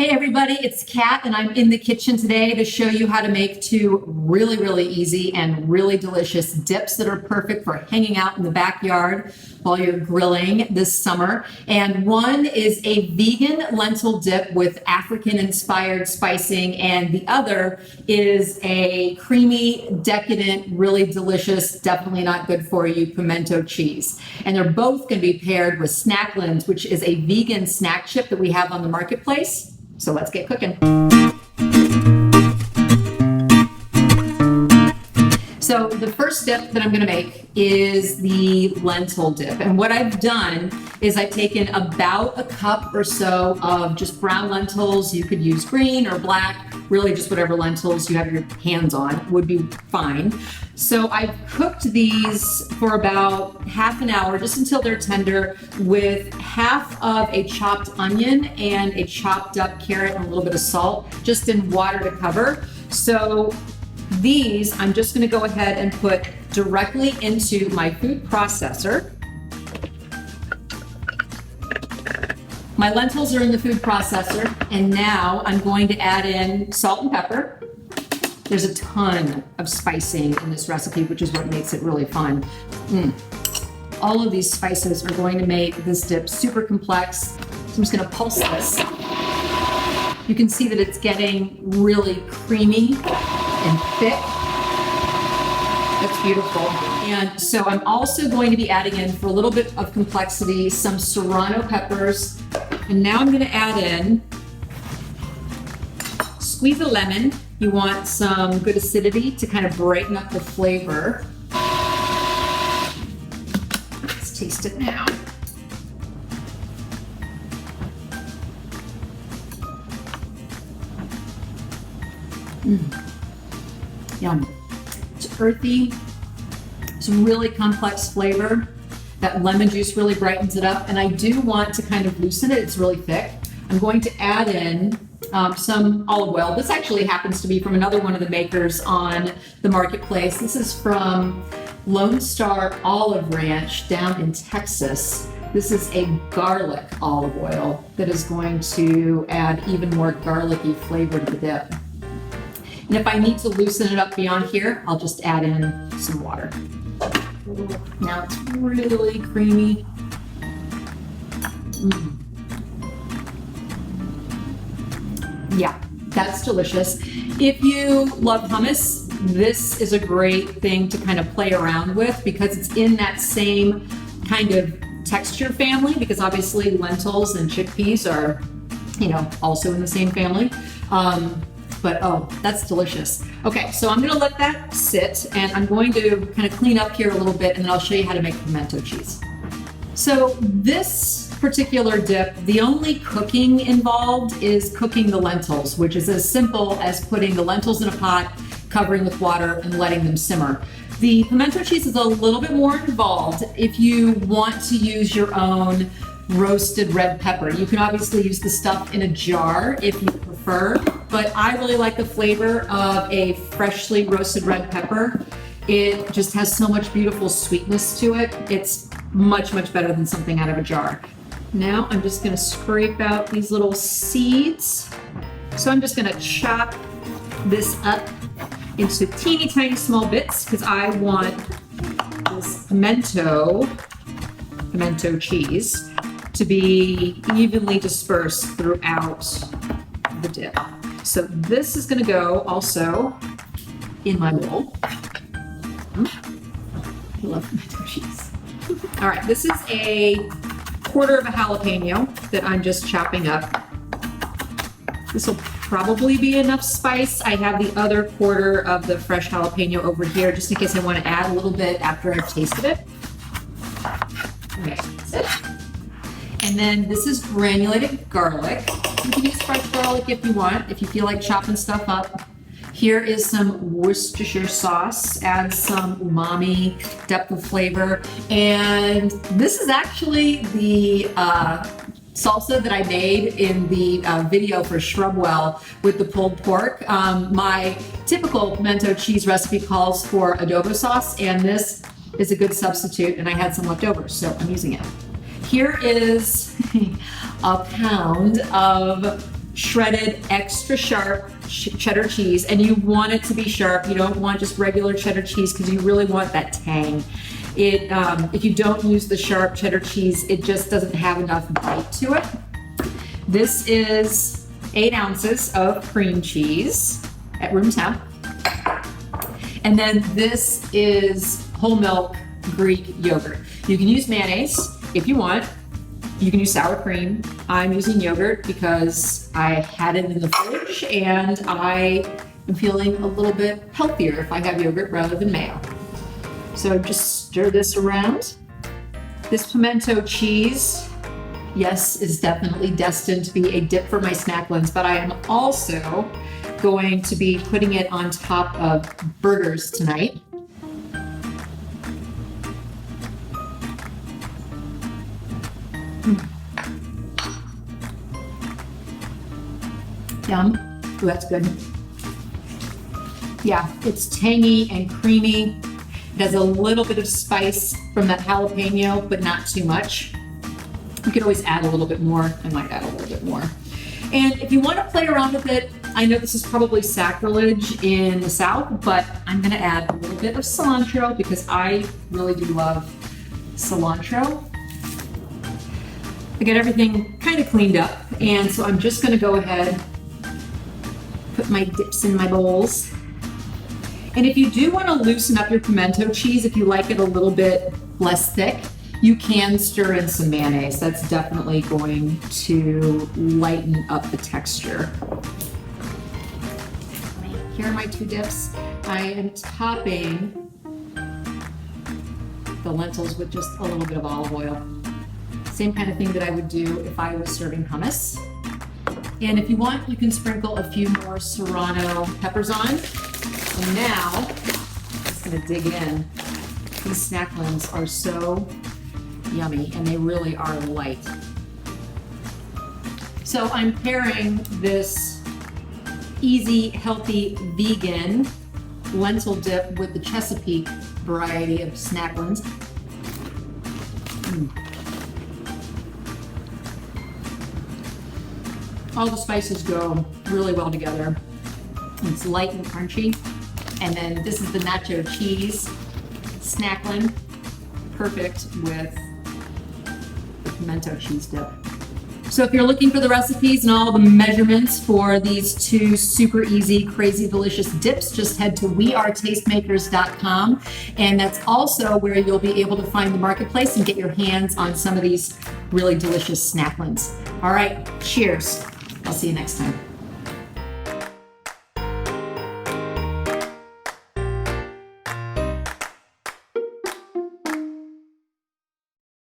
Hey everybody, it's Kat and I'm in the kitchen today to show you how to make two really easy and really delicious dips that are perfect for hanging out in the backyard while you're grilling this summer. And one is a vegan lentil dip with African inspired spicing, and the other is a creamy, decadent, really delicious, definitely not good for you pimento cheese. And they're both going to be paired with Snacklins, which is a vegan snack chip that we have on the marketplace. So let's get cooking. So the first dip that I'm going to make is the lentil dip. And what I've done is I've taken about a cup or so of just brown lentils. You could use green or black, really just whatever lentils you have your hands on would be fine. So I've cooked these for about half an hour, just until they're tender, with half of a chopped onion and a chopped up carrot and a little bit of salt, just in water to cover. So these I'm just going to go ahead and put directly into my food processor. My lentils are in the food processor, and now I'm going to add in salt and pepper. There's a ton of spicing in this recipe, which is what makes it really fun. All of these spices are going to make this dip super complex. So I'm just going to pulse this. You can see that it's getting really creamy and thick. That's beautiful. And so I'm also going to be adding in, for a little bit of complexity, some serrano peppers. And now I'm going to add in, squeeze a lemon. You want some good acidity to kind of brighten up the flavor. Let's taste it now. Yum. It's earthy, some really complex flavor. That lemon juice really brightens it up, and I do want to kind of loosen it. It's really thick. I'm going to add in some olive oil. This actually happens to be from another one of the makers on the marketplace. This is from Lone Star Olive Ranch down in Texas. This is a garlic olive oil that is going to add even more garlicky flavor to the dip. And if I need to loosen it up beyond here, I'll just add in some water. Now it's really creamy. Yeah, that's delicious. If you love hummus, this is a great thing to kind of play around with, because it's in that same kind of texture family, because obviously lentils and chickpeas are, also in the same family. But oh, that's delicious. Okay, so I'm gonna let that sit, and I'm going to kind of clean up here a little bit, and then I'll show you how to make pimento cheese. So this particular dip, the only cooking involved is cooking the lentils, which is as simple as putting the lentils in a pot, covering with water, and letting them simmer. The pimento cheese is a little bit more involved. If you want to use your own roasted red pepper, you can obviously use the stuff in a jar if you prefer, but I really like the flavor of a freshly roasted red pepper. It just has so much beautiful sweetness to it. It's much better than something out of a jar. Now I'm just going to scrape out these little seeds. So I'm just going to chop this up into teeny tiny small bits, because I want this pimento cheese to be evenly dispersed throughout the dip. So this is going to go also in my bowl. I love pimento cheese. All right, this is a quarter of a jalapeno that I'm just chopping up. This will probably be enough spice. I have the other quarter of the fresh jalapeno over here, just in case I want to add a little bit after I've tasted it. Okay, that's it. And then this is granulated garlic. You can use fresh garlic if you want, if you feel like chopping stuff up. Here is some Worcestershire sauce, adds some umami, depth of flavor. And this is actually the salsa that I made in the video for Shrubwell with the pulled pork. My typical pimento cheese recipe calls for adobo sauce, and this is a good substitute, and I had some left over, so I'm using it. Here is a pound of shredded extra sharp cheddar cheese, and you want it to be sharp. You don't want just regular cheddar cheese because you really want that tang. If you don't use the sharp cheddar cheese, it just doesn't have enough bite to it. This is 8 ounces of cream cheese at room temp. And then this is whole milk Greek yogurt. You can use mayonnaise if you want. You can use sour cream. I'm using yogurt because I had it in the fridge and I am feeling a little bit healthier if I have yogurt rather than mayo. So just stir this around. This pimento cheese, yes, is definitely destined to be a dip for my Snacklins, but I am also going to be putting it on top of burgers tonight. Yum. Ooh, that's good. Yeah, it's tangy and creamy. It has a little bit of spice from that jalapeno, but not too much. You could always add a little bit more. I might add a little bit more. And if you want to play around with it, I know this is probably sacrilege in the South, but I'm going to add a little bit of cilantro because I really do love cilantro. I got everything kind of cleaned up, and so I'm just going to go ahead, put my dips in my bowls. And if you do want to loosen up your pimento cheese, if you like it a little bit less thick, you can stir in some mayonnaise. That's definitely going to lighten up the texture. Here are my 2 dips. I am topping the lentils with just a little bit of olive oil. Same kind of thing that I would do if I was serving hummus. And if you want, you can sprinkle a few more serrano peppers on. And now, I'm just gonna dig in. These Snacklins are so yummy and they really are light. So I'm pairing this easy, healthy, vegan lentil dip with the Chesapeake variety of Snacklins. All the spices go really well together. It's light and crunchy. And then this is the Nacho cheese Snacklin, perfect with the pimento cheese dip. So if you're looking for the recipes and all the measurements for these 2 super easy, crazy, delicious dips, just head to wearetastemakers.com. And that's also where you'll be able to find the marketplace and get your hands on some of these really delicious Snacklins. All right, cheers. I'll see you next time.